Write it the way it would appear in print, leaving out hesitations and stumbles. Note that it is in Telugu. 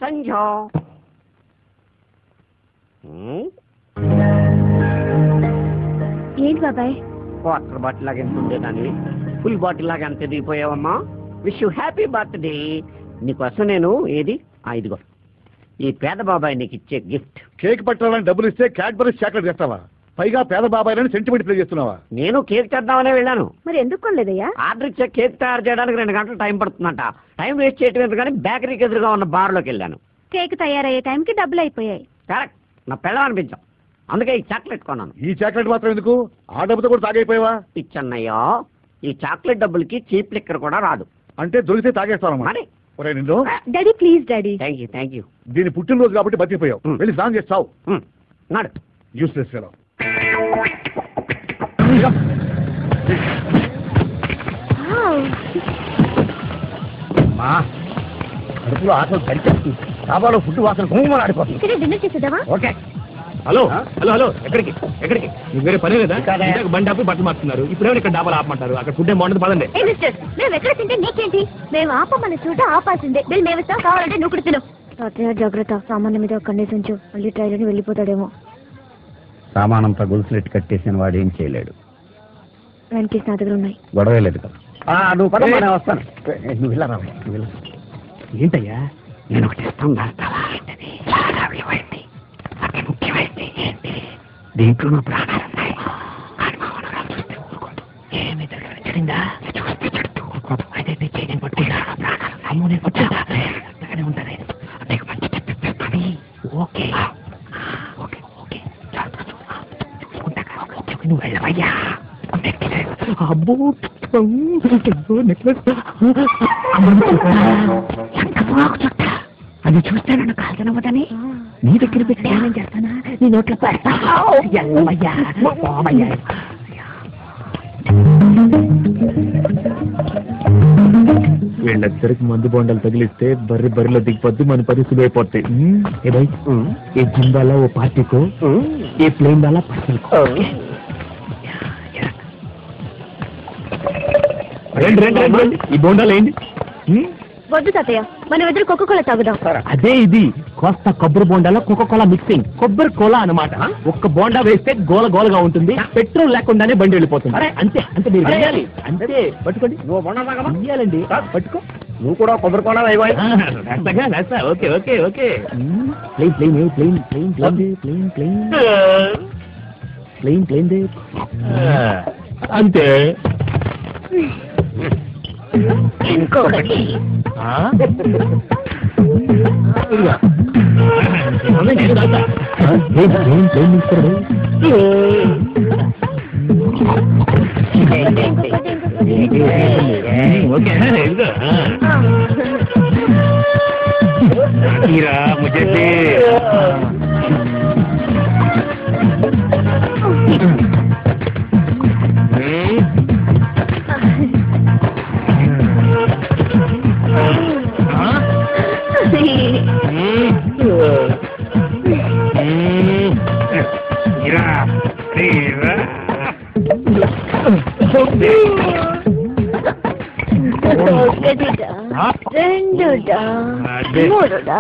సంజ ఏంటి బాబాయ్? వాటర్ బాటిల్ లాగా ఎంత ఉండేదాన్ని ఫుల్ బాటిల్ లాగా ఎంత దిగిపోయావమ్మా. Wish you happy birthday. నీకోసం నేను ఏది ఇదిగో ఈ పేద బాబాయ్ నీకు ఇచ్చే గిఫ్ట్. కేక్ పట్టాలని డబ్బులు ఇస్తే క్యాడ్బరీస్ చాక్లెట్ చేస్తావా? పైగా పేద బాబాయ్లని సెంటిమెంట్ ప్లే చేస్తున్నావా? నేను కేక్ చేద్దామనే వెళ్ళాను. మరి ఎందుకు కొనలేదయ్యా? ఆర్డర్ ఇచ్చే కేక్ తయారు చేయడానికి 2 గంటలు టైం పడుతుందంట. టైం వేస్ట్ చేయటం ఎందుకు కానీ బేకరీకి ఎదురుగా ఉన్న బార్లోకి వెళ్ళాను. కేక్ తయారయ్యే టైంకి డబ్బులు అయిపోయాయి. కరెక్ట్, నా పిల్లలు అనిపించాం, అందుకే ఈ చాక్లెట్ కొన్నాను. ఈ చాక్లెట్ మాత్రం ఎందుకు? ఆ డబ్బుతో కూడా తాగైపోయావా? పిచ్చన్నయ్యో, ఈ చాక్లెట్ డబ్బులకి చీప్ లిక్కర్ కూడా రాదు. అంటే దొరికితే తాగేస్తాను మరి నిన్ను. Daddy please daddy. Thank you. దీని పుట్టినరోజు కాబట్టి బతికిపోయావు. వెళ్ళి స్నానం చేస్తావు. నాడు యూస్లెస్ ఫెలో. కడుపులో ఆకలి గడిచేస్తుంది. డాబాలో ఫుడ్ వాసన గుమ్మని ఆడిపోతుంది. ఇక్కడ డిన్నర్ చేసేద్దామా? ఓకే. హలో హలో హలో, ఎక్కడికి ఎక్కడికి? మీకు వేరే పనే లేదా? బండి ఆపి బట్టలు మార్చుతున్నారు. ఇప్పుడేమో ఇక్కడ డాబాలు ఆపమంటారు. అక్కడ ఫుడ్ ఏం బాగుంటుంది పదండి. ఏ మిస్టర్, మేము ఎక్కడ తింటే నీకేంటి? మేము ఆపమన్న చోట ఆపాల్సిందే. బిల్ మేము ఇస్తాం, కావాలంటే నువ్వు కూడా తిను. తాతయ్య జాగ్రత్త, సామాన్య మీద కండేసి ఉంచు, మళ్ళీ ట్రైలని వెళ్ళిపోతాడేమో. సామానంతా గొలుసులెట్టి కట్టేసిన వాడు ఏం చేయలేడు. వెనకేసి నా దగ్గర ఉన్నాయి. గొడవ లేదు కదా. నువ్వు పద, నేను వస్తాను. నువ్వు వెళ్ళరా, నువ్వు వెళ్ళ. ఏంటయ్యా? నేను ఒకటి ఇస్తాను, దాస్తావా? చాలా విలువైంది, అతి ముఖ్యమైంది. ఏంటి? దీంట్లో నా ప్రాణాలు ఉన్నాయి. కానీ మా మనవరాలు చూస్తే ఊరుకోదు. ఏమి జరిగిందా? చూస్తే చెడుతూ ఊరుకోదు. అయితే నీ చేయని పట్టుకుంటా ప్రాణాలు. అమ్మో, నేను పట్టుకుంటా. అట్టగానే ఉంటుంది. నీకు మంచి చెప్పి ఓకే ఓకే ఓకే చూసుకుంటా. నువ్వు వెళ్ళవయ్యా. అబ్బో నెక్లెస్ అది చూస్తే నన్ను కాల్చనవదని నీ దగ్గర పెట్టి ధ్యానం చేస్తానా? నీ నోట్లో పెడతా. వీళ్ళిద్దరికి మందు బొండాలు తగిలిస్తే బర్రెలో దిగిపోద్ది, మన పరిస్థితులు అయిపోతాయి. ఏ భాయ్, ఏ జిమ్ వాలా ఓ పార్టీకో, ఏ ప్లేన్ వాలా పర్సన్కో. రండి, ఈ బోండాలు ఏంటి? వద్దు తాతయ్య, మనం ఎదురు కోకోకోలా తాగుదాం. అదే ఇది కోస్తా కొబ్బరి బోండాలో కోకోకోలా మిక్సింగ్. కొబ్బరి కోలా అన్నమాట. ఒక్క బోండా వేస్తే గోల గోలగా ఉంటుంది, పెట్రోల్ లేకుండానే బండి వెళ్ళిపోతుంది. అంతే అంతే, మీరు వెయ్యాలి అంతే. పట్టుకోండి, నువ్వు బొండ వెయ్యాలండి. పట్టుకో, నువ్వు కూడా కొబ్బరి కోలా వేయబోయ్. Okay okay okay. Plane plane plane plane plane plane plane plane దే అంతే. ఇంకొకటి. ముజే రెండుడా, మూడుడా.